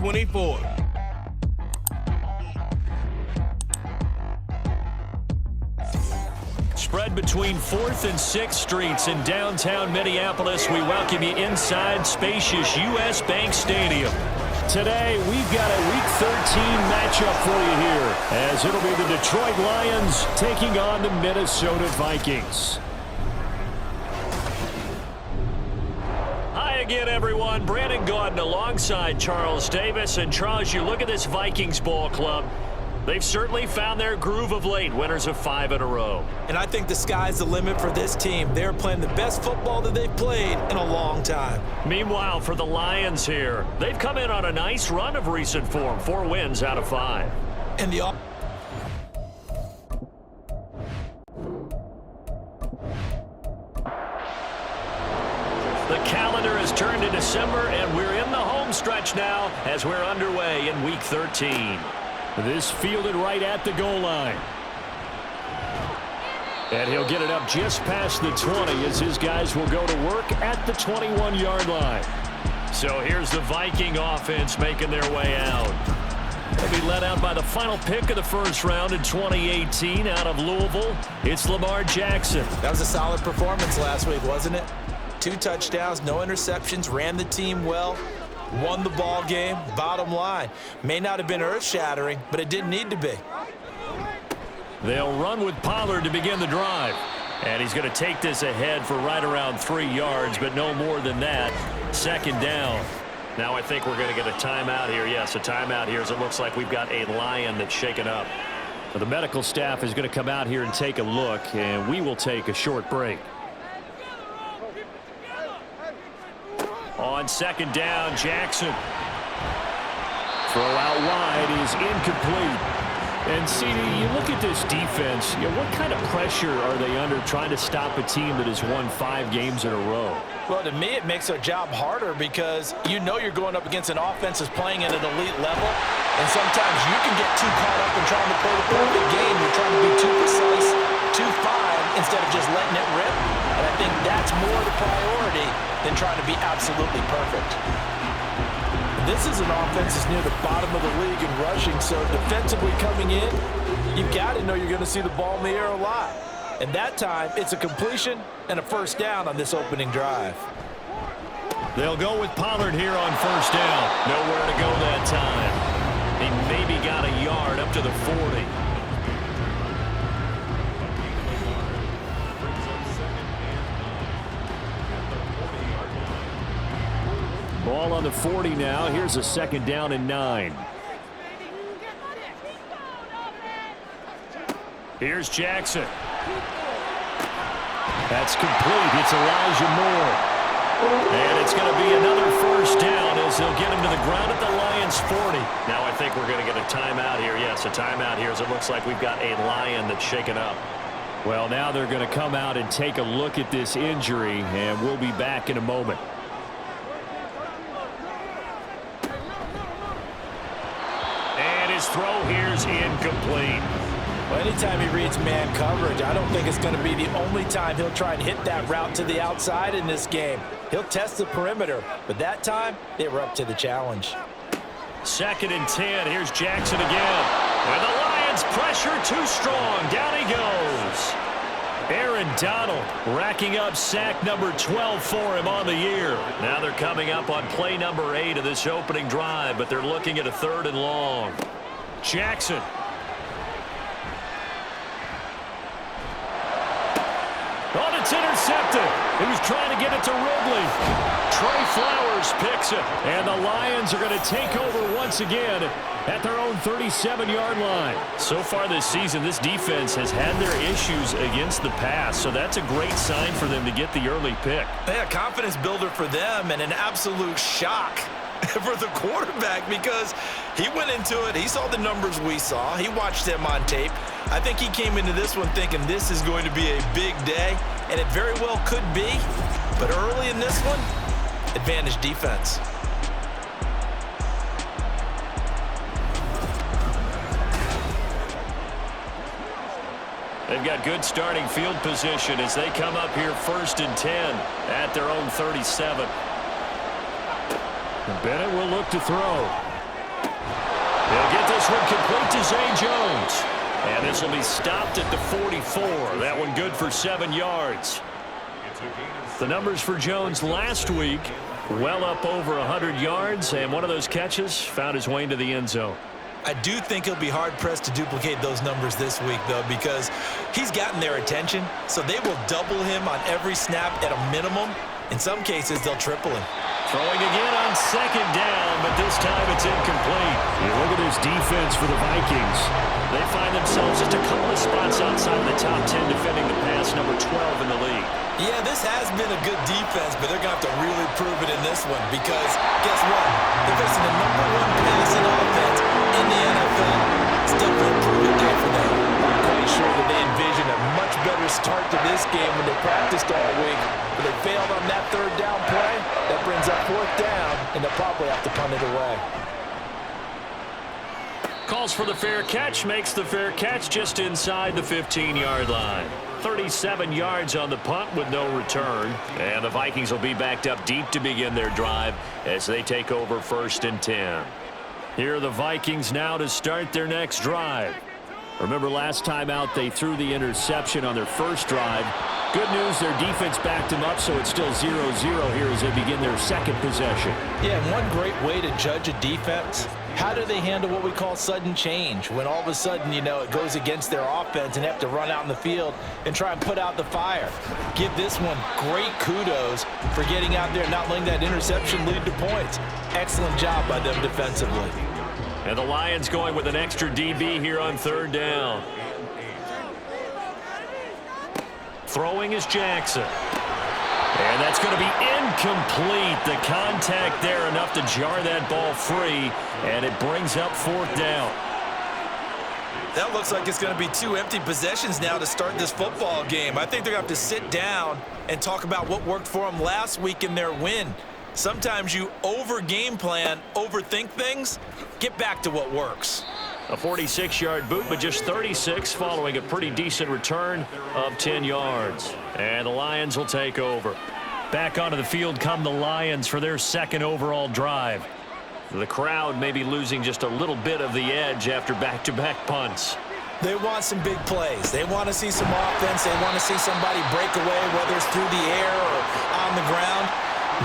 24. Spread between 4th and 6th Streets in downtown Minneapolis. We welcome you inside spacious U.S. Bank Stadium. Today, we've got a Week 13 matchup for you here, as it'll be the Detroit Lions taking on the Minnesota Vikings. Hi again, everyone. Brandon Gaudin alongside Charles Davis. And Charles, you look at this Vikings ball club. They've certainly found their groove of late, winners of 5 in a row. And I think the sky's the limit for this team. They're playing the best football that they've played in a long time. Meanwhile, for the Lions here, they've come in on a nice run of recent form, 4 wins out of 5. And the calendar has turned to December, and we're in the home stretch now as we're underway in Week 13. This fielded right at the goal line. And he'll get it up just past the 20 as his guys will go to work at the 21-yard line. So here's the Viking offense making their way out. They'll be led out by the final pick of the first round in 2018 out of Louisville. It's Lamar Jackson. That was a solid performance last week, wasn't it? 2 touchdowns, no interceptions, ran the team well. Won the ball game. Bottom line, may not have been earth-shattering, but it didn't need to be. They'll run with Pollard to begin the drive. And he's going to take this ahead for right around 3 yards, but no more than that. 2nd down. Now I think we're going to get a timeout here. Yes, a timeout here as it looks like we've got a Lion that's shaken up. But the medical staff is going to come out here and take a look, and we will take a short break. On 2nd down, Jackson. Throw out wide is incomplete. And, CD, you look at this defense, what kind of pressure are they under trying to stop a team that has won 5 games in a row? Well, to me, it makes their job harder because you know you're going up against an offense that's playing at an elite level, and sometimes you can get too caught up in trying to play the perfect game. You're trying to be too precise, too fine, instead of just letting it rip. And I think that's more the priority than trying to be absolutely perfect. This is an offense that's near the bottom of the league in rushing, so defensively coming in, you've got to know you're going to see the ball in the air a lot. And that time, it's a completion and a first down on this opening drive. They'll go with Pollard here on 1st down. Nowhere to go that time. He maybe got a yard up to the 40. Ball on the 40 now. Here's a 2nd down and 9. Here's Jackson. That's complete. It's Elijah Moore. And it's going to be another 1st down as they'll get him to the ground at the Lions 40. Now I think we're going to get a timeout here. Yes, a timeout here as it looks like we've got a Lion that's shaken up. Well, now they're going to come out and take a look at this injury, and we'll be back in a moment. His throw here's incomplete. Well, anytime he reads man coverage, I don't think it's going to be the only time he'll try and hit that route to the outside in this game. He'll test the perimeter, but that time, they were up to the challenge. 2nd and 10. Here's Jackson again. And the Lions pressure too strong. Down he goes. Aaron Donald racking up sack number 12 for him on the year. Now they're coming up on play number 8 of this opening drive, but they're looking at a 3rd and long. Jackson. Oh, it's intercepted. He was trying to get it to Ridley. Trey Flowers picks it. And the Lions are going to take over once again at their own 37-yard line. So far this season, this defense has had their issues against the pass, so that's a great sign for them to get the early pick. Yeah, confidence builder for them and an absolute shock for the quarterback because he went into it. He saw the numbers we saw. He watched them on tape. I think he came into this one thinking this is going to be a big day, and it very well could be. But early in this one, advantage defense. They've got good starting field position as they come up here 1st and 10 at their own 37. And Bennett will look to throw. He'll get this one complete to Zay Jones. And this will be stopped at the 44. That one good for 7 yards. The numbers for Jones last week, well up over 100 yards, and one of those catches found his way into the end zone. I do think he'll be hard-pressed to duplicate those numbers this week, though, because he's gotten their attention, so they will double him on every snap at a minimum. In some cases, they'll triple him. Throwing again on second down, but this time it's incomplete. You look at this defense for the Vikings. They find themselves just a couple of spots outside of the top 10 defending the pass, number 12 in the league. Yeah, this has been a good defense, but they're going to have to really prove it in this one because, guess what? They're facing the number 1 passing offense in the NFL. It's definitely a proven day for them. I'm quite sure that they envision a much better start to this game when they practiced all week. But they failed on that 3rd down play. That brings up 4th down, and they'll probably have to punt it away. Calls for the fair catch, makes the fair catch just inside the 15-yard line. 37 yards on the punt with no return. And the Vikings will be backed up deep to begin their drive as they take over 1st and 10. Here are the Vikings now to start their next drive. Remember last time out they threw the interception on their first drive. Good news, their defense backed them up, so it's still 0-0 here as they begin their second possession. Yeah, and one great way to judge a defense, how do they handle what we call sudden change? When all of a sudden, you know, it goes against their offense and they have to run out in the field and try and put out the fire. Give this one great kudos for getting out there and not letting that interception lead to points. Excellent job by them defensively. And the Lions going with an extra DB here on 3rd down. Throwing is Jackson. And that's going to be incomplete. The contact there enough to jar that ball free, and it brings up 4th down. That looks like it's going to be 2 empty possessions now to start this football game. I think they're going to have to sit down and talk about what worked for them last week in their win. Sometimes you over-game plan, overthink things. Get back to what works. A 46-yard boot, but just 36 following a pretty decent return of 10 yards. And the Lions will take over. Back onto the field come the Lions for their 2nd overall drive. The crowd may be losing just a little bit of the edge after back-to-back punts. They want some big plays. They want to see some offense. They want to see somebody break away, whether it's through the air or on the ground.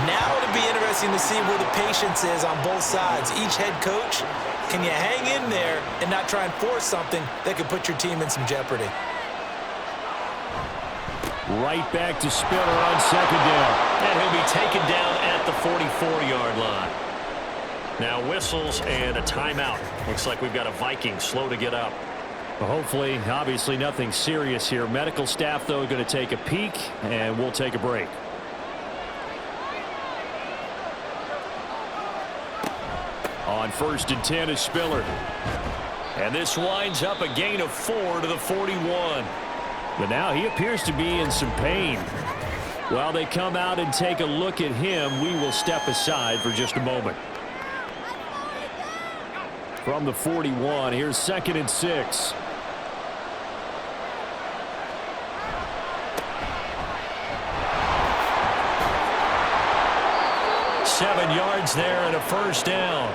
Now it'll be interesting to see where the patience is on both sides. Each head coach, can you hang in there and not try and force something that could put your team in some jeopardy? Right back to Spiller on 2nd down. And he'll be taken down at the 44-yard line. Now whistles and a timeout. Looks like we've got a Viking slow to get up. Well, hopefully, obviously nothing serious here. Medical staff, though, going to take a peek, and we'll take a break. On 1st and 10 is Spiller. And this winds up a gain of 4 to the 41. But now he appears to be in some pain. While they come out and take a look at him, we will step aside for just a moment. From the 41, here's 2nd and 6. Seven yards there and a 1st down.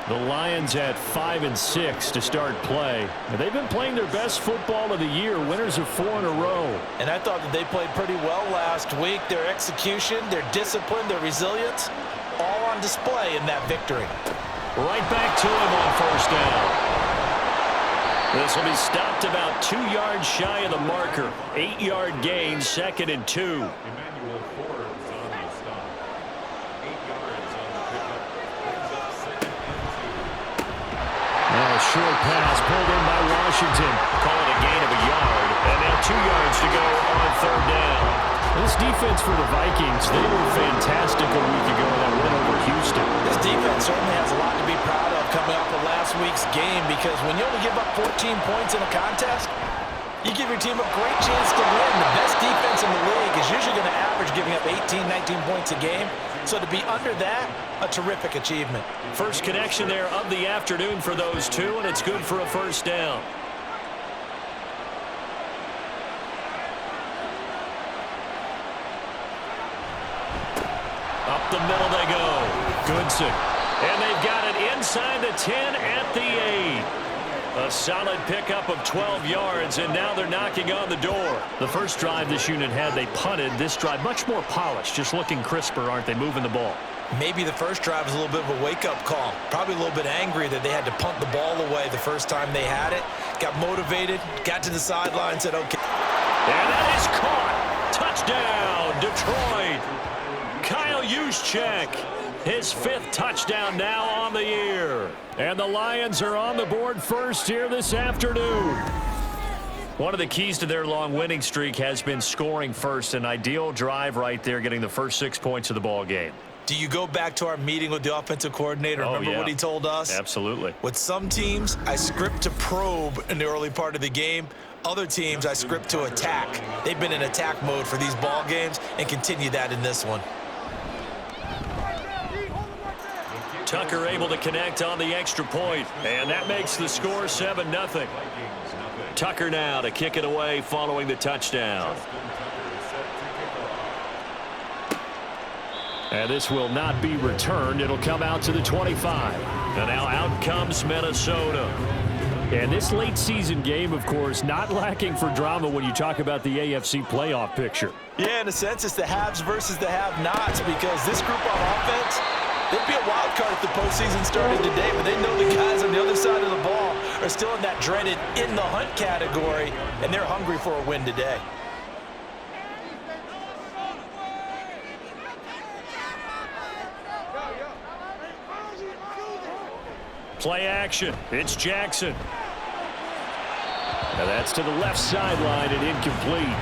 The Lions at 5 and 6 to start play. And they've been playing their best football of the year. Winners of 4 in a row. And I thought that they played pretty well last week. Their execution, their discipline, their resilience, all on display in that victory. Right back to him on 1st down. This will be stopped about 2 yards shy of the marker. 8-yard gain, 2nd and 2. A short pass pulled in by Washington. Call it a gain of a yard. And now 2 yards to go on 3rd down. This defense for the Vikings, they were fantastic a week ago in that win over Houston. This defense certainly has a lot to be proud of coming off of last week's game, because when you only give up 14 points in a contest, you give your team a great chance to win. The best defense in the league is usually going to average giving up 18, 19 points a game. So to be under that, a terrific achievement. First connection there of the afternoon for those two, and it's good for a 1st down. Up the middle they go. Goodson. And they've got it inside the 10 at the 8. A solid pickup of 12 yards, and now they're knocking on the door. The first drive this unit had, they punted. This drive, much more polished, just looking crisper, aren't they, moving the ball? Maybe the first drive was a little bit of a wake-up call. Probably a little bit angry that they had to punt the ball away the first time they had it. Got motivated, got to the sideline, said, okay. And that is caught. Touchdown, Detroit. Kyle Juszczyk, his 5th touchdown now on the year. And the Lions are on the board first here this afternoon. One of the keys to their long winning streak has been scoring first. An ideal drive right there, getting the first 6 points of the ball game. Do you go back to our meeting with the offensive coordinator? Remember what he told us? Absolutely. With some teams, I script to probe in the early part of the game. Other teams, I script to attack. They've been in attack mode for these ball games and continue that in this one. Tucker able to connect on the extra point, and that makes the score 7-0. Tucker now to kick it away following the touchdown. And this will not be returned. It'll come out to the 25. And now out comes Minnesota. And this late season game, of course, not lacking for drama when you talk about the AFC playoff picture. Yeah, in a sense, it's the haves versus the have-nots, because this group on offense, they'd be a wild card if the postseason started today, but they know the guys on the other side of the ball are still in that dreaded in-the-hunt category, and they're hungry for a win today. Play action. It's Jackson. Now that's to the left sideline and incomplete.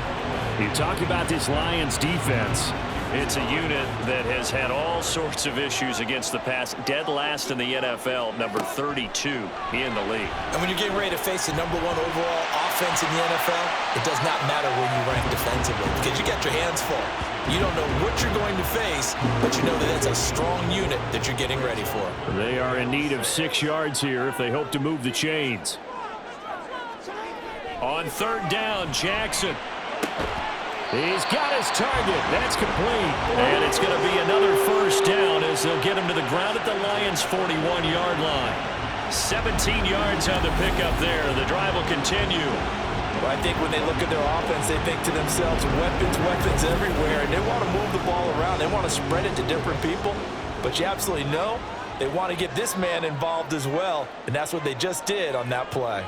You talk about this Lions defense. It's a unit that has had all sorts of issues against the pass. Dead last in the NFL, number 32 in the league. And when you're getting ready to face the #1 overall offense in the NFL, it does not matter where you rank defensively, because you got your hands full. You don't know what you're going to face, but you know that that's a strong unit that you're getting ready for. They are in need of 6 yards here if they hope to move the chains. On 3rd down, Jackson. He's got his target. That's complete. And it's going to be another 1st down as they'll get him to the ground at the Lions' 41-yard line. 17 yards on the pickup there. The drive will continue. Well, I think when they look at their offense, they think to themselves, weapons, weapons everywhere, and they want to move the ball around. They want to spread it to different people, but you absolutely know they want to get this man involved as well, and that's what they just did on that play.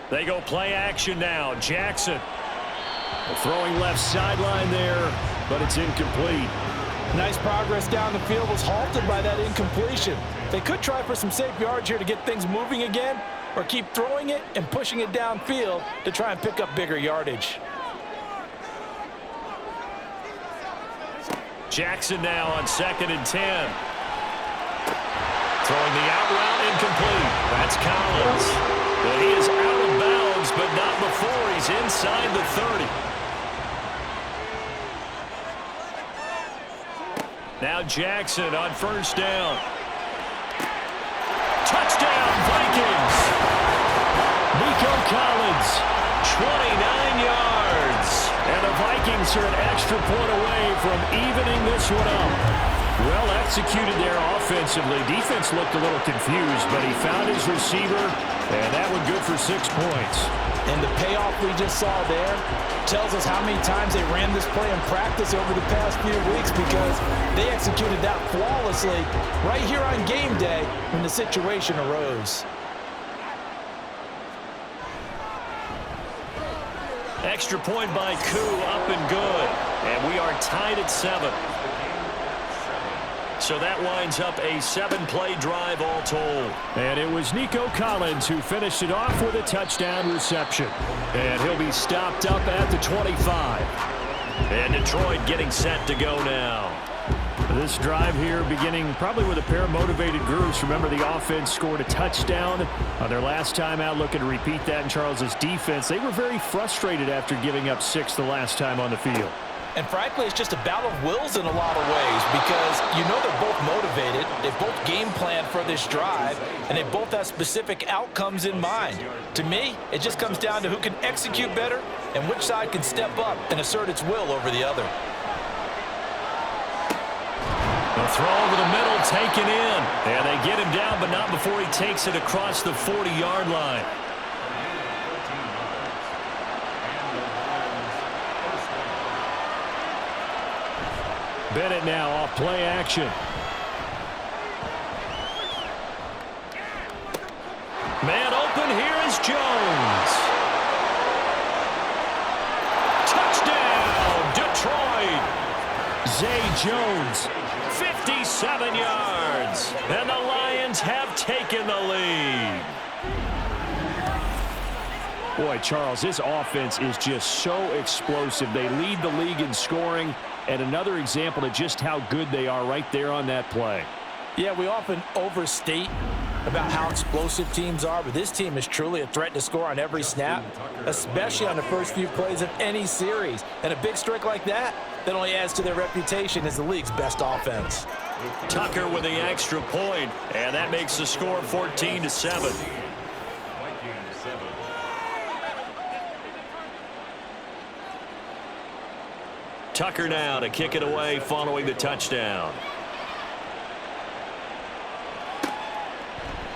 They go play action now. Jackson. Throwing left sideline there, but it's incomplete. Nice progress down the field, was halted by that incompletion. They could try for some safe yards here to get things moving again, or keep throwing it and pushing it downfield to try and pick up bigger yardage. Jackson now on 2nd and 10. Throwing the out route, incomplete. That's Collins. But he is out of bounds, but not before he's inside the 30. Now Jackson on 1st down. Touchdown, Vikings. Nico Collins, 29 yards. And the Vikings are an extra point away from evening this one up. Well executed there offensively. Defense looked a little confused, but he found his receiver, and that one good for 6 points. And the payoff we just saw there tells us how many times they ran this play in practice over the past few weeks, because they executed that flawlessly right here on game day when the situation arose. Extra point by Koo, up and good. And we are tied at 7. So that winds up a 7-play drive all told. And it was Nico Collins who finished it off with a touchdown reception. And he'll be stopped up at the 25. And Detroit getting set to go now. This drive here beginning probably with a pair of motivated groups. Remember, the offense scored a touchdown on their last time out, looking to repeat that in Charles's defense. They were very frustrated after giving up 6 the last time on the field. And frankly, it's just a battle of wills in a lot of ways, because you know they're both motivated, they've both game planned for this drive, and they both have specific outcomes in mind. To me, it just comes down to who can execute better and which side can step up and assert its will over the other. The throw over the middle taken in. And they get him down, but not before he takes it across the 40-yard line. Bennett now off play action. Man open, here is Jones. Touchdown, Detroit. Zay Jones. 57 yards. And the Lions have taken the lead. Boy, Charles, this offense is just so explosive. They lead the league in scoring, and another example of just how good they are right there on that play. Yeah, we often overstate about how explosive teams are, but this team is truly a threat to score on every snap, especially on the first few plays of any series. And a big streak like that only adds to their reputation as the league's best offense. Tucker with the extra point, and that makes the score 14-7. Tucker now to kick it away following the touchdown.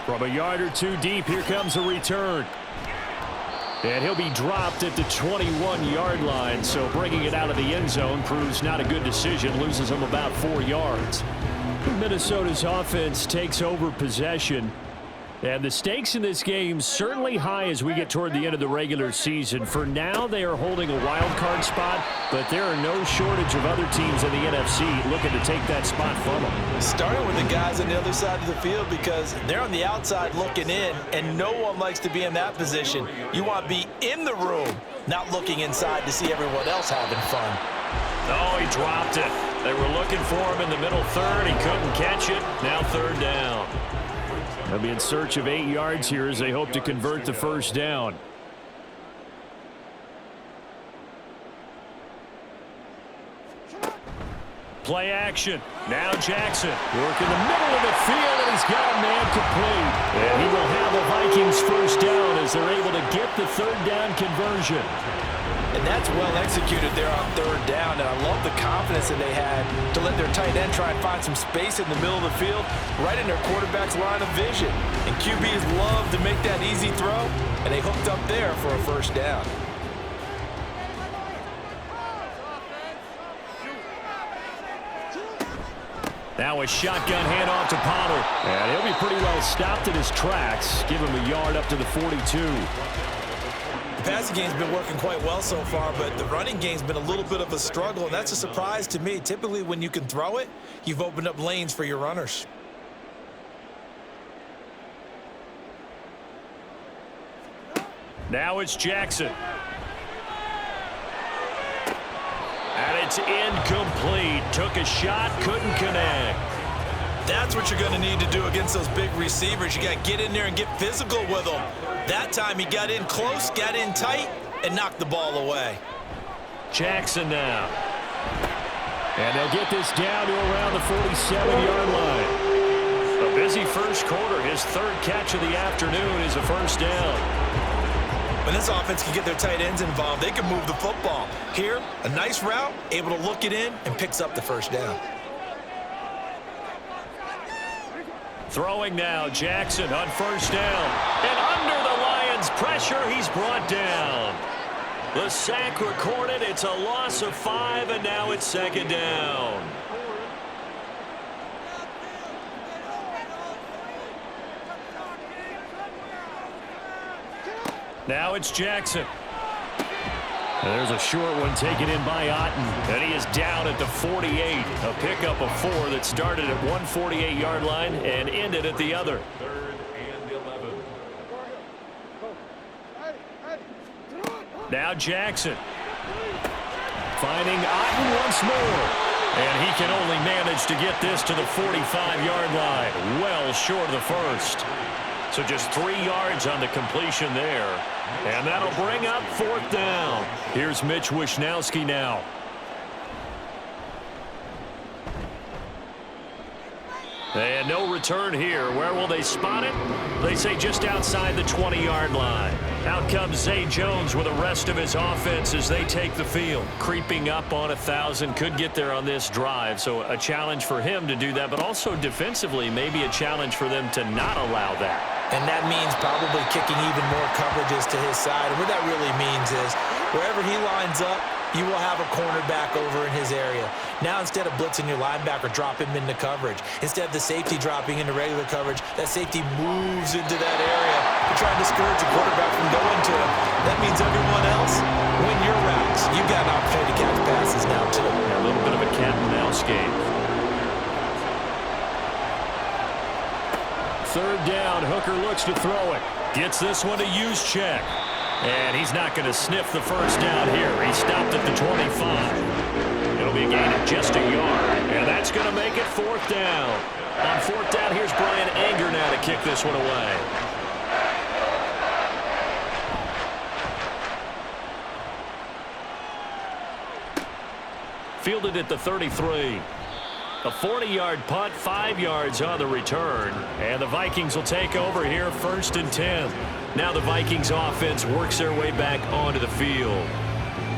From a yard or two deep, here comes a return. And he'll be dropped at the 21-yard line, so bringing it out of the end zone proves not a good decision, loses him about 4 yards. Minnesota's offense takes over possession. And the stakes in this game certainly high as we get toward the end of the regular season. For now, they are holding a wild card spot, but there are no shortage of other teams in the NFC looking to take that spot from them. Starting with the guys on the other side of the field because they're on the outside looking in, and no one likes to be in that position. You want to be in the room, not looking inside to see everyone else having fun. Oh, he dropped it. They were looking for him in the middle third. He couldn't catch it. Now third down. They'll be in search of 8 yards here as they hope to convert the first down. Play action. Now Jackson. Work in the middle of the field, and he's got a man complete. And he will have the Vikings first down as they're able to get the third down conversion. And that's well executed there on third down, and I love the confidence that they had to let their tight end try and find some space in the middle of the field, right in their quarterback's line of vision. And QBs love to make that easy throw, and they hooked up there for a first down. Now a shotgun handoff to Pollard. And he'll be pretty well stopped in his tracks. Give him a yard up to the 42. The passing game's been working quite well so far, but the running game's been a little bit of a struggle, and that's a surprise to me. Typically, when you can throw it, you've opened up lanes for your runners. Now it's Jackson. And it's incomplete. Took a shot, couldn't connect. That's what you're going to need to do against those big receivers. You got to get in there and get physical with them. That time he got in close, got in tight, and knocked the ball away. Jackson now. And they'll get this down to around the 47-yard line. A busy first quarter. His third catch of the afternoon is a first down. When this offense can get their tight ends involved, they can move the football. Here, a nice route, able to look it in, and picks up the first down. Throwing now, Jackson on first down. And under the Lions' pressure, he's brought down. The sack recorded. It's a loss of 5, and now it's second down. Now it's Jackson. And there's a short one taken in by Otten. And he is down at the 48. A pickup of 4 that started at 148-yard line and ended at the other. Third and 11. Now Jackson. Finding Otten once more. And he can only manage to get this to the 45-yard line. Well short of the first. So just 3 yards on the completion there. And that'll bring up fourth down. Here's Mitch Wishnowsky now. And no return here. Where will they spot it? They say just outside the 20-yard line. Out comes Zay Jones with the rest of his offense as they take the field. Creeping up on 1,000. Could get there on this drive. So a challenge for him to do that, but also defensively maybe a challenge for them to not allow that. And that means probably kicking even more coverages to his side. And what that really means is wherever he lines up, you will have a cornerback over in his area. Now, instead of blitzing your linebacker, drop him into coverage. Instead of the safety dropping into regular coverage, that safety moves into that area to try and discourage the quarterback from going to him. That means everyone else, win your routes. You've got an opportunity to catch passes now, too. A little bit of a cat and mouse game. Third down, Hooker looks to throw it. Gets this one to use check. And he's not going to sniff the first down here. He stopped at the 25. It'll be a gain of just a yard. And that's going to make it fourth down. On fourth down, here's Brian Anger now to kick this one away. Fielded at the 33. A 40-yard punt, 5 yards on the return. And the Vikings will take over here, first and 10. Now the Vikings offense works their way back onto the field.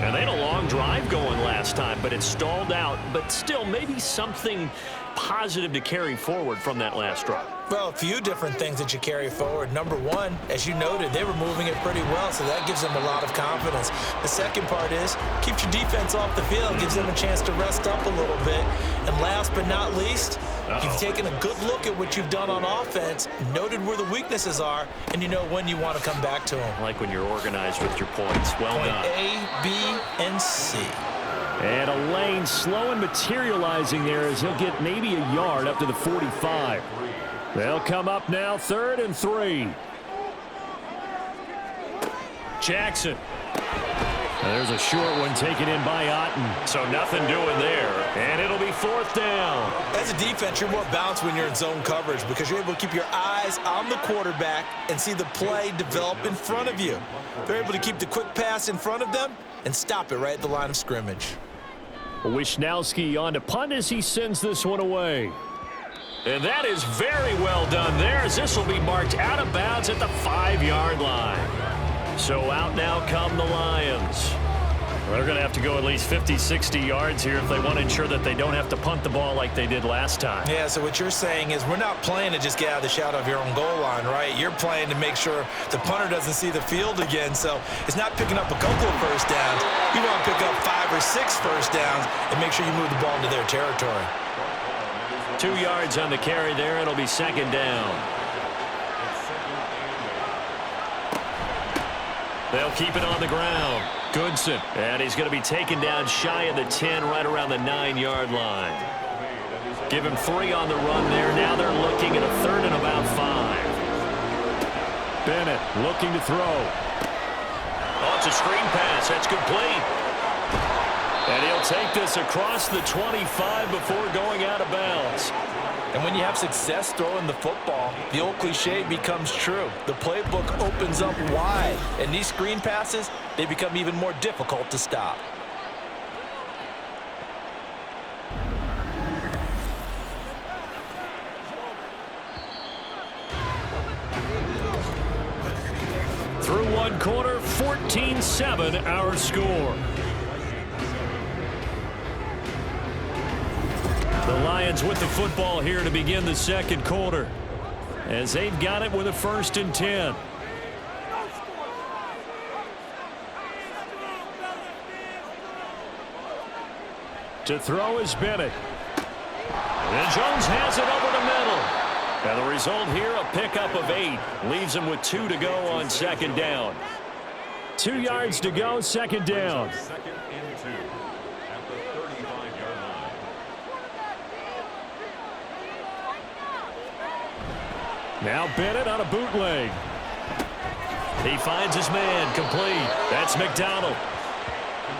And they had a long drive going last time, but it stalled out. But still, maybe something positive to carry forward from that last drive. Well, a few different things that you carry forward. Number one, as you noted, they were moving it pretty well, so that gives them a lot of confidence. The second part is, keeps your defense off the field, gives them a chance to rest up a little bit. And last but not least, you've taken a good look at what you've done on offense, noted where the weaknesses are, and you know when you want to come back to them. I like when you're organized with your points. Well done. Point A, B, and C. And a lane slow and materializing there as he'll get maybe a yard up to the 45. They'll come up now, 3rd and 3. Jackson. There's a short one taken in by Otten. So nothing doing there. And it'll be 4th down. As a defense, you're more balanced when you're in zone coverage because you're able to keep your eyes on the quarterback and see the play develop in front of you. They're able to keep the quick pass in front of them and stop it right at the line of scrimmage. Wisnowski on to punt as he sends this one away. And that is very well done there as this will be marked out of bounds at the 5-yard line. So out now come the Lions. They're going to have to go at least 50, 60 yards here if they want to ensure that they don't have to punt the ball like they did last time. Yeah, so what you're saying is we're not playing to just get out of the shadow of your own goal line, right? You're playing to make sure the punter doesn't see the field again. So it's not picking up a couple of first downs. You want to pick up 5 or 6 first downs and make sure you move the ball into their territory. 2 yards on the carry there. It'll be 2nd down. They'll keep it on the ground. Goodson. And he's going to be taken down shy of the 10, right around the 9-yard line. Give him 3 on the run there. Now they're looking at a 3rd and about 5. Bennett looking to throw. Oh, it's a screen pass. That's complete. And he'll take this across the 25 before going out of bounds. And when you have success throwing the football, the old cliche becomes true. The playbook opens up wide, and these screen passes, they become even more difficult to stop. Through one quarter, 14-7 our score. The Lions with the football here to begin the second quarter, as they've got it with a 1st and 10. To throw is Bennett. And Jones has it over the middle. And the result here, a pickup of 8. Leaves him with 2 to go on 2nd down. 2 yards to go, 2nd down. 2nd and 2 at the 35-yard line. Now Bennett on a bootleg. He finds his man, complete. That's McDonald.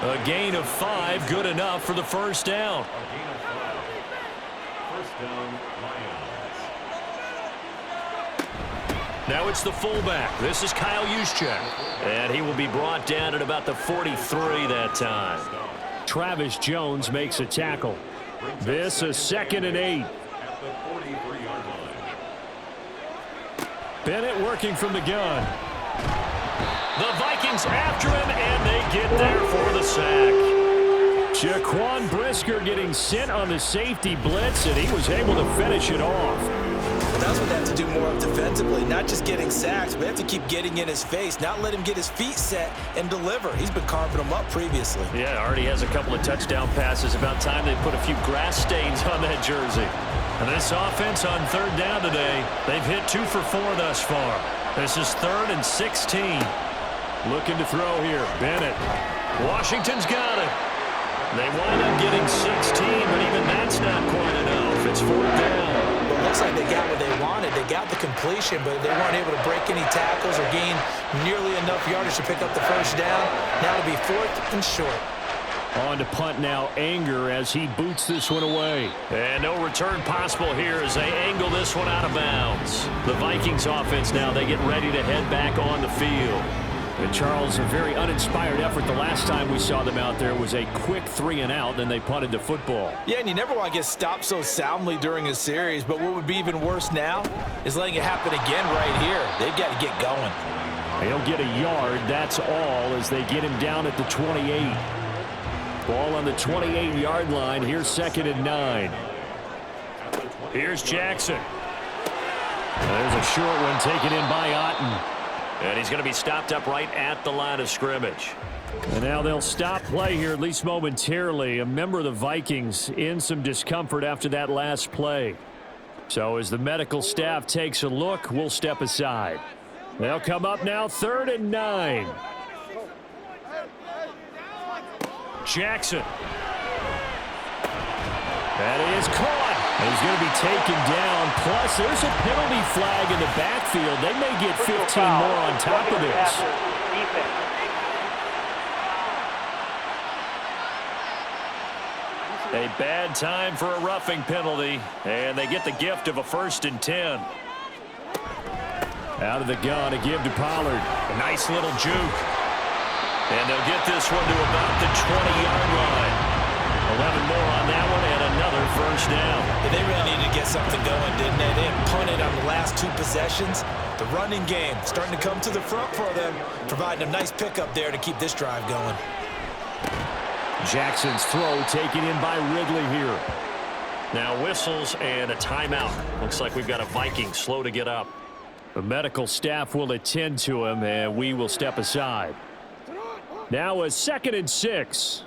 A gain of 5, good enough for the 1st down. A gain of 5. 1st down, Lions. Now it's the fullback. This is Kyle Juszczyk. And he will be brought down at about the 43 that time. Travis Jones makes a tackle. This is 2nd and 8. At the 43-yard Bennett working from the gun. The Vikings after him, and they get there for the sack. Jaquan Brisker getting sent on the safety blitz, and he was able to finish it off. Well, that's what they have to do more of defensively, not just getting sacks, but they have to keep getting in his face, not let him get his feet set and deliver. He's been carving them up previously. Yeah, already has a couple of touchdown passes. About time they put a few grass stains on that jersey. And this offense on third down today, they've hit 2 for 4 thus far. This is 3rd and 16. Looking to throw here. Bennett. Washington's got it. They wind up getting 16, but even that's not quite enough. It's 4th down. Well, it looks like they got what they wanted. They got the completion, but they weren't able to break any tackles or gain nearly enough yardage to pick up the first down. Now it'll be 4th and short. On to punt now, Anger, as he boots this one away. And no return possible here as they angle this one out of bounds. The Vikings offense now, they get ready to head back on the field. And Charles, a very uninspired effort. The last time we saw them out there was a quick 3 and out, then they punted the football. Yeah, and you never want to get stopped so soundly during a series, but what would be even worse now is letting it happen again right here. They've got to get going. He'll get a yard, that's all, as they get him down at the 28. Ball on the 28-yard line. Here's 2nd and 9. Here's Jackson. There's a short one taken in by Otten. And he's going to be stopped up right at the line of scrimmage. And now they'll stop play here, at least momentarily. A member of the Vikings in some discomfort after that last play. So as the medical staff takes a look, we'll step aside. They'll come up now, 3rd and 9. Jackson. That is caught. He's going to be taken down. Plus, there's a penalty flag in the backfield. They may get 15 more on top of this. A bad time for a roughing penalty, and they get the gift of a 1st and 10. Out of the gun to give to Pollard. A nice little juke. And they'll get this one to about the 20-yard line. 11 more on that one and another 1st down. Yeah, they really needed to get something going, didn't they? They had punted on the last 2 possessions. The running game starting to come to the front for them, providing a nice pickup there to keep this drive going. Jackson's throw taken in by Ridley here. Now whistles and a timeout. Looks like we've got a Viking slow to get up. The medical staff will attend to him, and we will step aside. Now a 2nd and 6.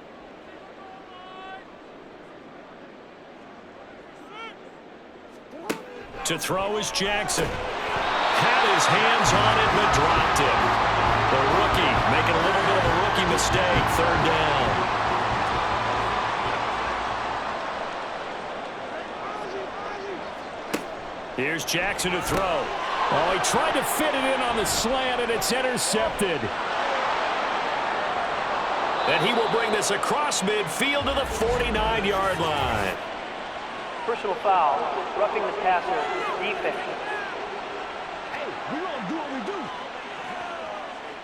To throw is Jackson. Had his hands on it, but dropped it. The rookie making a little bit of a rookie mistake. 3rd down. Here's Jackson to throw. Oh, he tried to fit it in on the slant, and it's intercepted. And he will bring this across midfield to the 49-yard line. Personal foul, roughing the passer, defense. Hey, we're going to do what we do.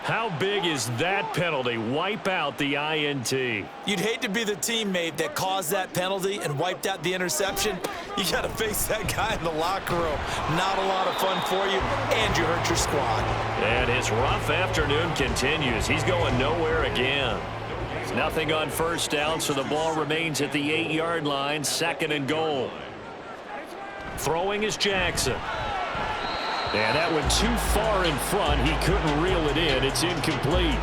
How big is that penalty? Wipe out the INT. You'd hate to be the teammate that caused that penalty and wiped out the interception. You got to face that guy in the locker room. Not a lot of fun for you, and you hurt your squad. And his rough afternoon continues. He's going nowhere again. Nothing on 1st down, so the ball remains at the 8-yard line, 2nd and goal. Throwing is Jackson. And that went too far in front. He couldn't reel it in. It's incomplete.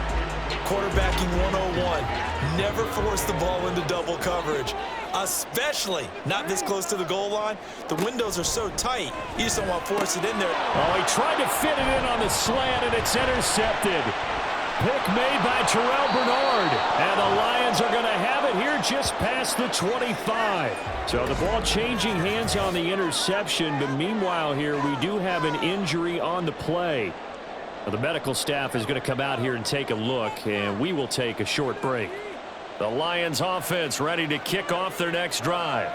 Quarterbacking 101. Never force the ball into double coverage, especially not this close to the goal line. The windows are so tight, you just don't want to force it in there. Oh, he tried to fit it in on the slant, and it's intercepted. Pick made by Terrell Bernard. And the Lions are going to have it here just past the 25. So the ball changing hands on the interception. But meanwhile here, we do have an injury on the play. The medical staff is going to come out here and take a look, and we will take a short break. The Lions offense ready to kick off their next drive.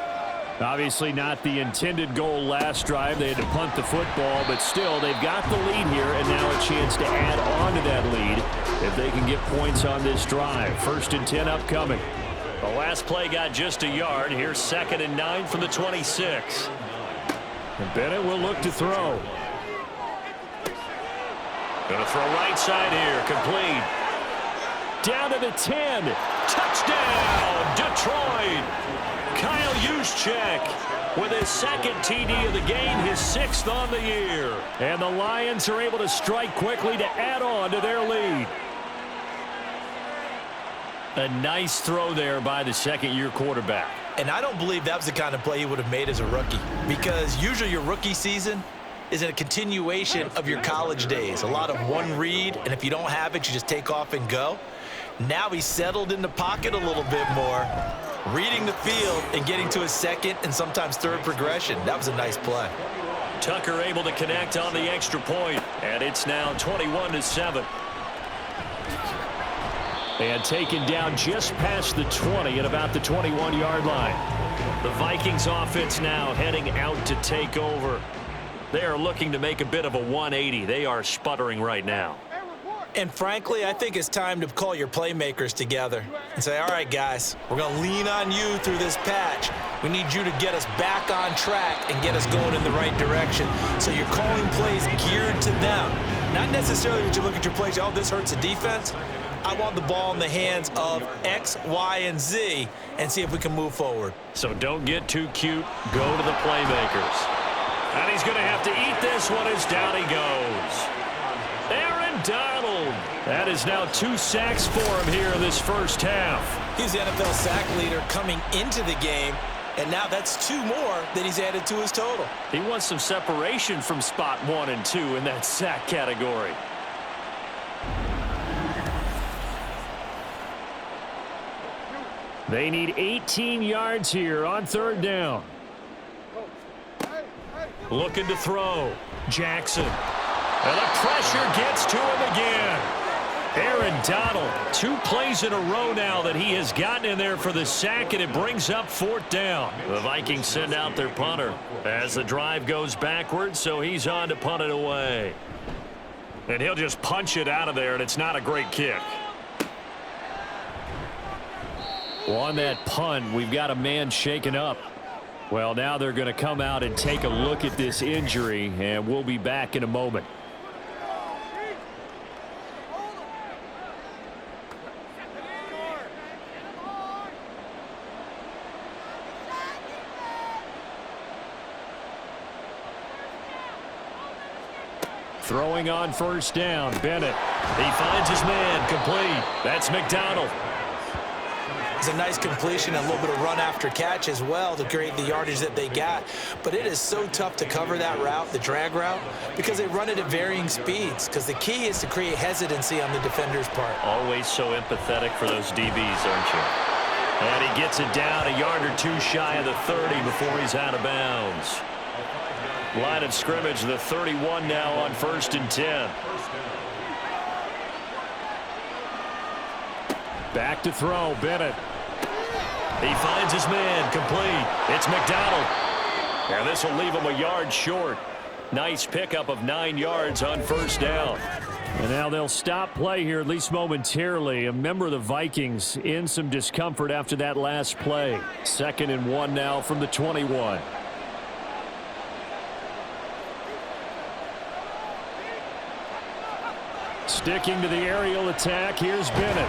Obviously not the intended goal last drive. They had to punt the football, but still they've got the lead here, and now a chance to add on to that lead if they can get points on this drive. 1st and 10 upcoming. The last play got just a yard. Here's 2nd and 9 from the 26. And Bennett will look to throw. Going to throw right side here. Complete. Down to the 10. Touchdown, Detroit. Kyle Juszczyk with his second TD of the game, his 6th on the year. And the Lions are able to strike quickly to add on to their lead. A nice throw there by the second-year quarterback. And I don't believe that was the kind of play he would have made as a rookie, because usually your rookie season is a continuation of your college days. A lot of one read, and if you don't have it, you just take off and go. Now he's settled in the pocket a little bit more, reading the field and getting to his second and sometimes third progression. That was a nice play. Tucker able to connect on the extra point, and it's now 21-7. And taken down just past the 20 at about the 21-yard line. The Vikings offense now heading out to take over. They are looking to make a bit of a 180. They are sputtering right now. And frankly, I think it's time to call your playmakers together and say, all right, guys, we're going to lean on you through this patch. We need you to get us back on track and get us going in the right direction. So you're calling plays geared to them. Not necessarily that you look at your plays, oh, this hurts the defense. I want the ball in the hands of X, Y, and Z and see if we can move forward. So don't get too cute. Go to the playmakers. And he's going to have to eat this one as down he goes. Aaron Donald. That is now 2 sacks for him here in this first half. He's the NFL sack leader coming into the game, and now that's 2 more that he's added to his total. He wants some separation from spot 1 and 2 in that sack category. They need 18 yards here on 3rd down. Looking to throw. Jackson. And the pressure gets to him again. Aaron Donald, 2 plays in a row now that he has gotten in there for the sack, and it brings up 4th down. The Vikings send out their punter as the drive goes backwards, so he's on to punt it away. And he'll just punch it out of there, and it's not a great kick. Well, on that punt, we've got a man shaken up. Well, now they're going to come out and take a look at this injury, and we'll be back in a moment. Throwing on 1st down, Bennett. He finds his man, complete. That's McDonald. It's a nice completion, a little bit of run after catch as well to create the yardage that they got. But it is so tough to cover that route, the drag route, because they run it at varying speeds. Because the key is to create hesitancy on the defender's part. Always so empathetic for those DBs, aren't you? And he gets it down a yard or 2 shy of the 30 before he's out of bounds. Line of scrimmage, the 31 now on 1st and 10. Back to throw, Bennett. He finds his man, complete. It's McDonald. And this will leave him a yard short. Nice pickup of 9 yards on 1st down. And now they'll stop play here, at least momentarily. A member of the Vikings in some discomfort after that last play. 2nd and 1 now from the 21. Sticking to the aerial attack, here's Bennett.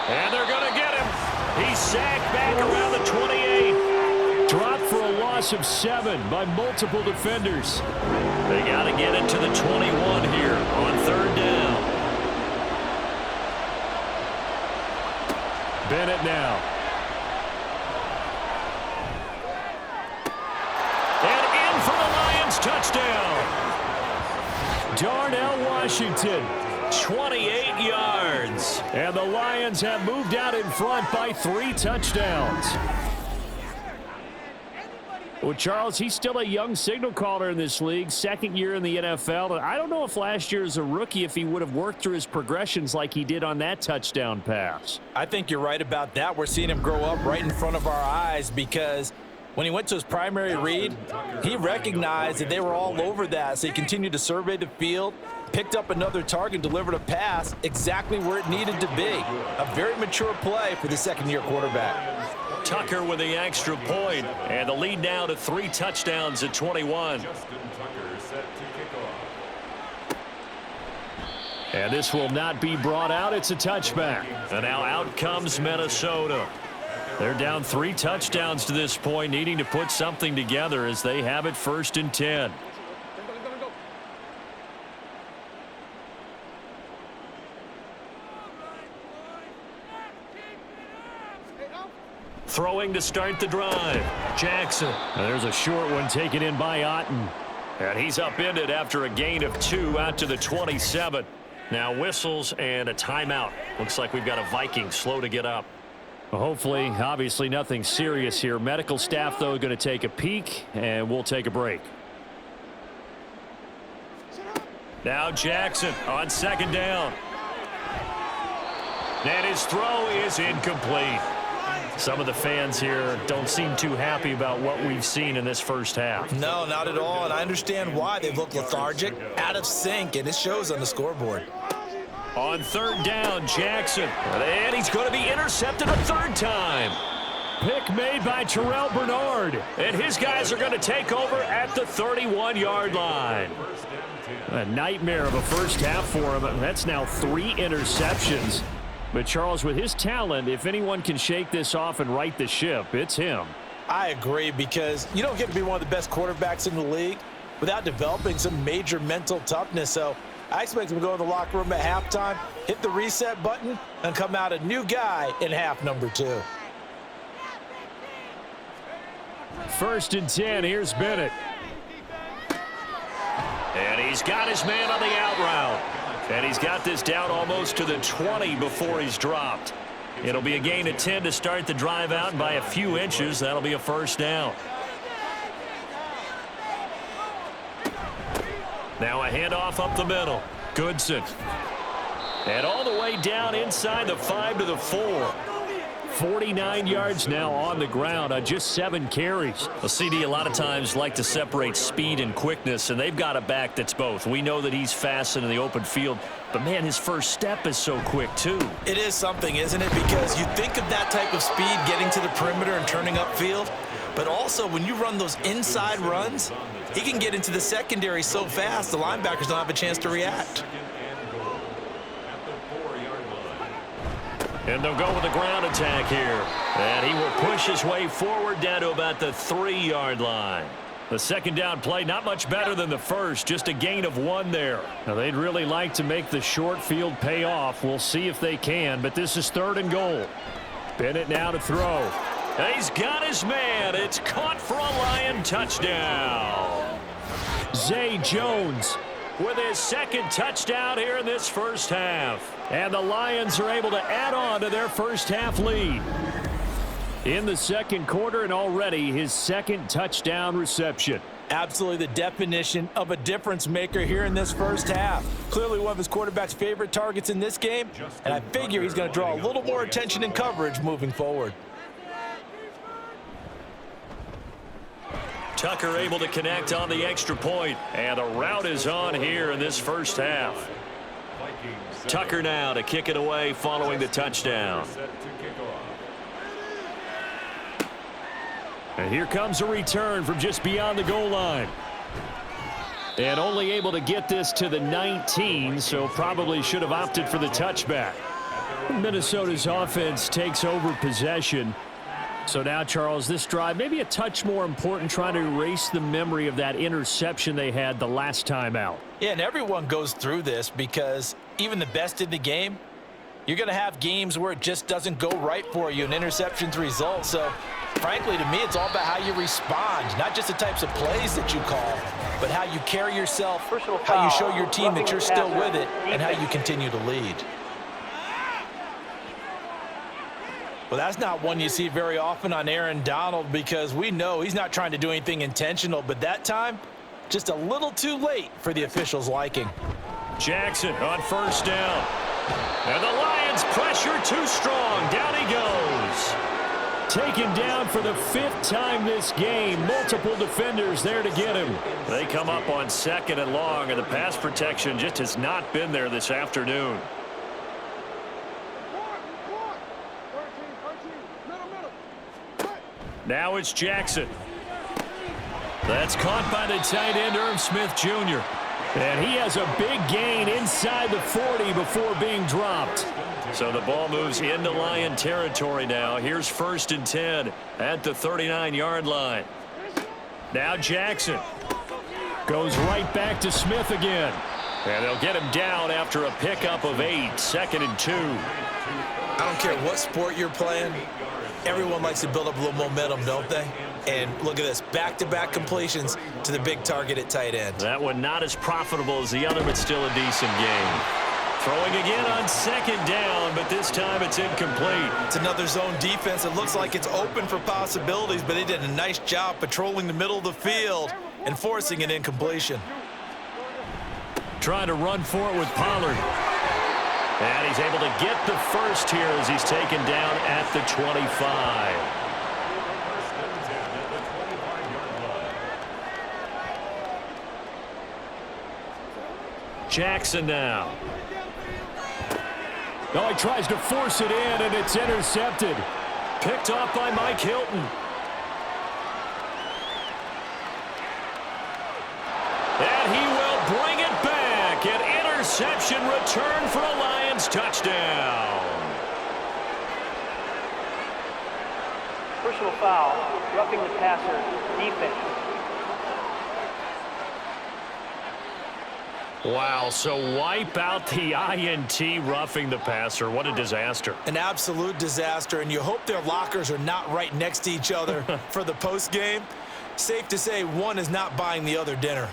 And they're going to get him. He's sacked back around the 28. Dropped for a loss of 7 by multiple defenders. They got to get it to the 21 here on 3rd down. Bennett now. And in for the Lions touchdown. Darnell Washington. 28 yards. And the Lions have moved out in front by 3 touchdowns. Well, Charles, he's still a young signal caller in this league, 2nd year in the NFL. I don't know if last year as a rookie, if he would have worked through his progressions like he did on that touchdown pass. I think you're right about that. We're seeing him grow up right in front of our eyes, because when he went to his primary read, he recognized that they were all over that, so he continued to survey the field, picked up another target, delivered a pass exactly where it needed to be. A very mature play for the 2nd-year quarterback. Tucker with the extra point, and the lead now to 3 touchdowns at 21. And this will not be brought out. It's a touchback. And now out comes Minnesota. They're down 3 touchdowns to this point, needing to put something together as they have it 1st and 10. Throwing to start the drive. Jackson. And there's a short one taken in by Otten. And he's upended after a gain of 2 out to the 27. Now whistles and a timeout. Looks like we've got a Viking slow to get up. Hopefully, obviously nothing serious here. Medical staff, though, going to take a peek, and we'll take a break. Now Jackson on 2nd down. And his throw is incomplete. Some of the fans here don't seem too happy about what we've seen in this first half. No, not at all, and I understand why. They've looked lethargic, out of sync, and it shows on the scoreboard. On 3rd down, Jackson. And he's going to be intercepted a 3rd time. Pick made by Terrell Bernard. And his guys are going to take over at the 31-yard line. A nightmare of a first half for him. That's now 3 interceptions. But Charles, with his talent, if anyone can shake this off and right the ship, it's him. I agree, because you don't get to be one of the best quarterbacks in the league without developing some major mental toughness. So I expect him to go in the locker room at halftime, hit the reset button, and come out a new guy in half number 2. 1st and 10. Here's Bennett. And he's got his man on the out route. And he's got this down almost to the 20 before he's dropped. It'll be a gain of 10 to start the drive out, and by a few inches, that'll be a 1st down. Now a handoff up the middle. Goodson. And all the way down inside the 5 to the 4. 49 yards now on the ground on just 7 carries. A CD a lot of times like to separate speed and quickness, and they've got a back that's both. We know that he's fast in the open field, but man, his first step is so quick too. It is something, isn't it? Because you think of that type of speed getting to the perimeter and turning upfield, but also when you run those inside runs, he can get into the secondary so fast the linebackers don't have a chance to react. And they'll go with the ground attack here. And he will push his way forward down to about the 3-yard line. The 2nd down play, not much better than the first, just a gain of 1 there. Now, they'd really like to make the short field pay off. We'll see if they can, but this is 3rd and goal. Bennett now to throw. And he's got his man. It's caught for a Lion touchdown. Zay Jones with his 2nd touchdown here in this first half. And the Lions are able to add on to their first half lead. In the 2nd quarter, and already his 2nd touchdown reception. Absolutely the definition of a difference maker here in this first half. Clearly one of his quarterback's favorite targets in this game, and I figure he's going to draw a little more attention and coverage moving forward. Tucker able to connect on the extra point, and the route is on here in this first half. Tucker now to kick it away following the touchdown. And here comes a return from just beyond the goal line. And only able to get this to the 19, so probably should have opted for the touchback. Minnesota's offense takes over possession. So now, Charles, this drive maybe a touch more important, trying to erase the memory of that interception they had the last time out. Yeah, and everyone goes through this because even the best in the game, you're going to have games where it just doesn't go right for you and interceptions result. So, frankly, to me, it's all about how you respond, not just the types of plays that you call, but how you carry yourself, how you show your team that you're still with it, and how you continue to lead. Well, that's not one you see very often on Aaron Donald, because we know he's not trying to do anything intentional, but that time, just a little too late for the officials' liking. Jackson on 1st down. And the Lions pressure too strong. Down he goes. Taken down for the 5th time this game. Multiple defenders there to get him. They come up on 2nd and long, and the pass protection just has not been there this afternoon. Now it's Jackson. That's caught by the tight end, Irv Smith Jr. And he has a big gain inside the 40 before being dropped. So the ball moves into Lion territory now. Here's 1st and 10 at the 39-yard line. Now Jackson goes right back to Smith again. And they'll get him down after a pickup of 8, 2nd and 2. I don't care what sport you're playing. Everyone likes to build up a little momentum, don't they? And look at this, back-to-back completions to the big target at tight end. That one not as profitable as the other, but still a decent game. Throwing again on 2nd down, but this time it's incomplete. It's another zone defense. It looks like it's open for possibilities, but they did a nice job patrolling the middle of the field and forcing an incompletion. Trying to run for it with Pollard. And he's able to get the first here as he's taken down at the 25. Jackson now. Oh, he tries to force it in, and it's intercepted. Picked off by Mike Hilton. And he will bring it back. An interception return for a Lions touchdown. Personal foul, roughing the passer, defense. Wow, so wipe out the INT, roughing the passer. What a disaster. An absolute disaster, and you hope their lockers are not right next to each other for the postgame. Safe to say one is not buying the other dinner.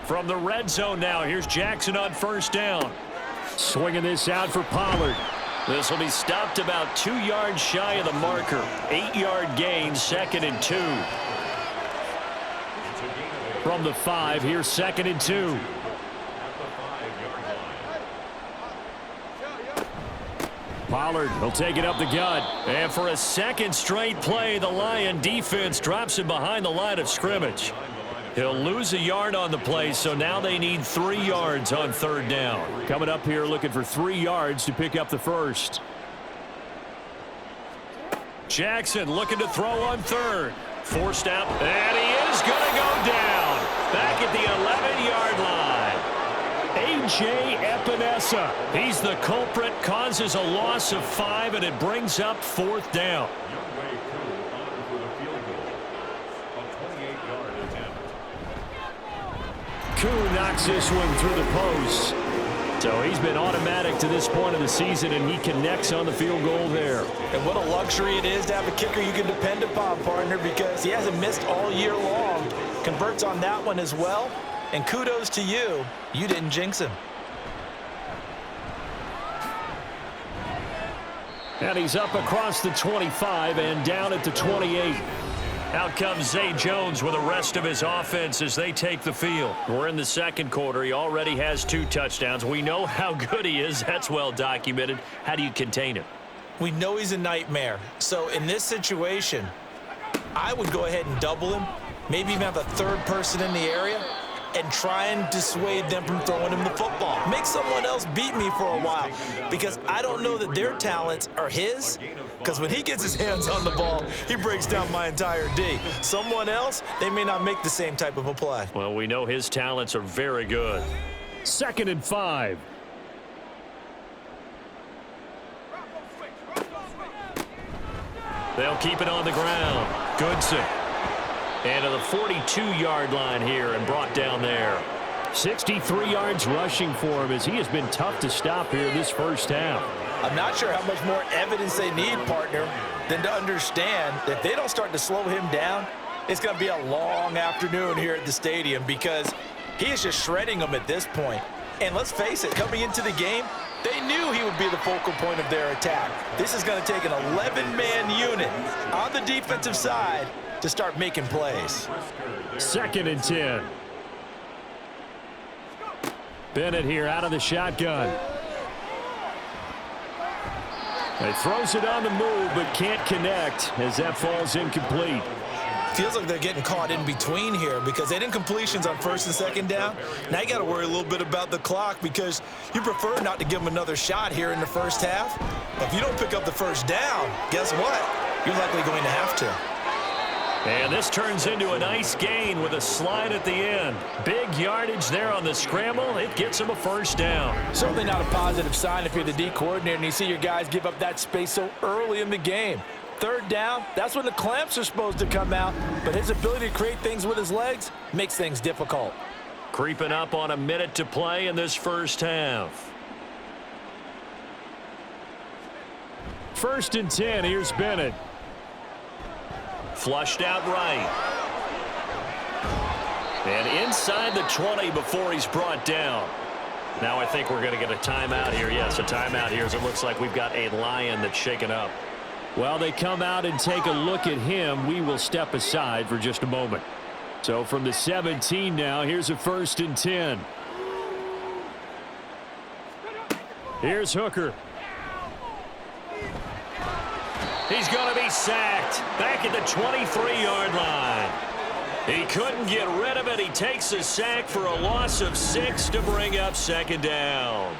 From the red zone now, here's Jackson on 1st down. Swinging this out for Pollard. This will be stopped about 2 yards shy of the marker. 8-yard gain, 2nd and 2. From the 5, here's 2nd and 2. Pollard will take it up the gut. And for a 2nd straight play, the Lion defense drops him behind the line of scrimmage. He'll lose a yard on the play, so now they need 3 yards on 3rd down. Coming up here looking for 3 yards to pick up the first. Jackson looking to throw on 3rd. Forced out, and he is going to go down. Back at the 11-yard line. A.J. Epinesa. He's the culprit, causes a loss of 5, and it brings up 4th down. Koo knocks this one through the post. So he's been automatic to this point of the season, and he connects on the field goal there. And what a luxury it is to have a kicker you can depend upon, partner, because he hasn't missed all year long. Converts on that one as well. And kudos to you. You didn't jinx him. And he's up across the 25 and down at the 28. Out comes Zay Jones with the rest of his offense as they take the field. We're in the 2nd quarter. He already has 2 touchdowns. We know how good he is. That's well documented. How do you contain him? We know he's a nightmare. So in this situation, I would go ahead and double him, maybe even have a 3rd person in the area, and try and dissuade them from throwing him the football. Make someone else beat me for a while, because I don't know that their talents are his, because when he gets his hands on the ball, he breaks down my entire D. Someone else, they may not make the same type of a play. Well, we know his talents are very good. 2nd and 5. They'll keep it on the ground. Goodson. And to the 42-yard line here and brought down there. 63 yards rushing for him as he has been tough to stop here this first half. I'm not sure how much more evidence they need, partner, than to understand that if they don't start to slow him down, it's going to be a long afternoon here at the stadium because he is just shredding them at this point. And let's face it, coming into the game, they knew he would be the focal point of their attack. This is going to take an 11-man unit on the defensive side to start making plays. 2nd and 10. Bennett here out of the shotgun. He throws it on the move but can't connect as that falls incomplete. Feels like they're getting caught in between here because they didn't completions on 1st and 2nd down. Now you got to worry a little bit about the clock because you prefer not to give them another shot here in the first half. But if you don't pick up the 1st down, guess what? You're likely going to have to. And this turns into a nice gain with a slide at the end. Big yardage there on the scramble. It gets him a first down. Certainly not a positive sign if you're the D coordinator and you see your guys give up that space so early in the game. Third down, that's when the clamps are supposed to come out, but his ability to create things with his legs makes things difficult. Creeping up on a minute to play in this first half. 1st and 10, here's Bennett. Flushed out right. And inside the 20 before he's brought down. Now I think we're going to get a timeout here. Yes, a timeout here as it looks like we've got a Lion that's shaken up. Well, they come out and take a look at him. We will step aside for just a moment. So from the 17 now, here's a 1st and 10. Here's Hooker. He's going to be sacked back at the 23-yard line. He couldn't get rid of it. He takes a sack for a loss of 6 to bring up 2nd down.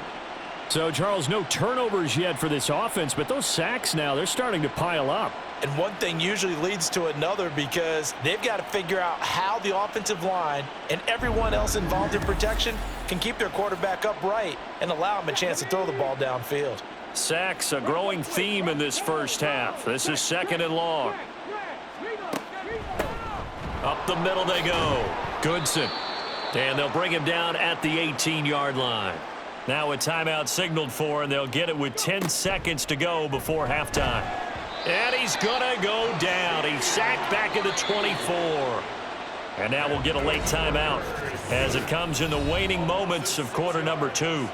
So, Charles, no turnovers yet for this offense, but those sacks now, they're starting to pile up. And one thing usually leads to another because they've got to figure out how the offensive line and everyone else involved in protection can keep their quarterback upright and allow him a chance to throw the ball downfield. Sacks, a growing theme in this first half. This is 2nd and long. Up the middle they go. Goodson. And they'll bring him down at the 18-yard line. Now a timeout signaled for, and they'll get it with 10 seconds to go before halftime. And he's going to go down. He's sacked back at the 24. And now we'll get a late timeout as it comes in the waning moments of quarter number 2.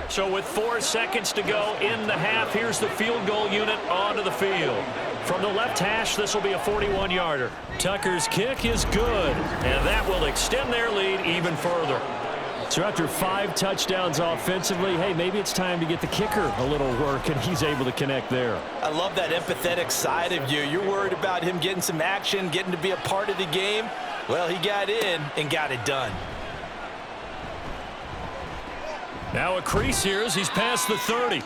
So with 4 seconds to go in the half, here's the field goal unit onto the field. From the left hash, this will be a 41-yarder. Tucker's kick is good, and that will extend their lead even further. So after 5 touchdowns offensively, hey, maybe it's time to get the kicker a little work, and he's able to connect there. I love that empathetic side of you. You're worried about him getting some action, getting to be a part of the game. Well, he got in and got it done. Now a crease here as he's past the 30.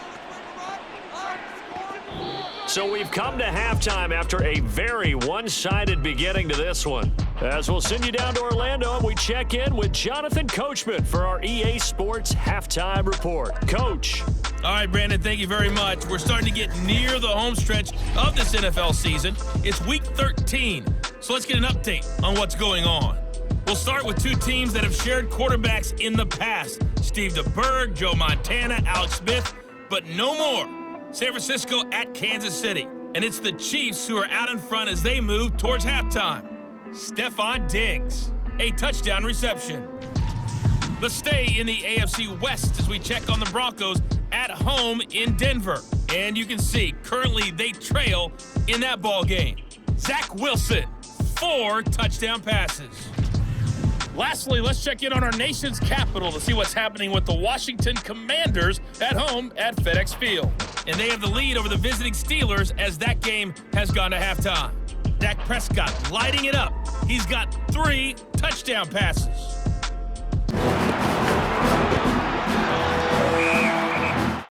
So we've come to halftime after a very one-sided beginning to this one. As we'll send you down to Orlando, and we check in with Jonathan Coachman for our EA Sports Halftime Report. Coach. All right, Brandon, thank you very much. We're starting to get near the home stretch of this NFL season. It's Week 13, so let's get an update on what's going on. We'll start with 2 teams that have shared quarterbacks in the past. Steve DeBerg, Joe Montana, Alex Smith, but no more. San Francisco at Kansas City. And it's the Chiefs who are out in front as they move towards halftime. Stephon Diggs, a touchdown reception. Let's stay in the AFC West as we check on the Broncos at home in Denver. And you can see currently they trail in that ball game. Zach Wilson, 4 touchdown passes. Lastly, let's check in on our nation's capital to see what's happening with the Washington Commanders at home at FedEx Field. And they have the lead over the visiting Steelers as that game has gone to halftime. Dak Prescott lighting it up. He's got 3 touchdown passes.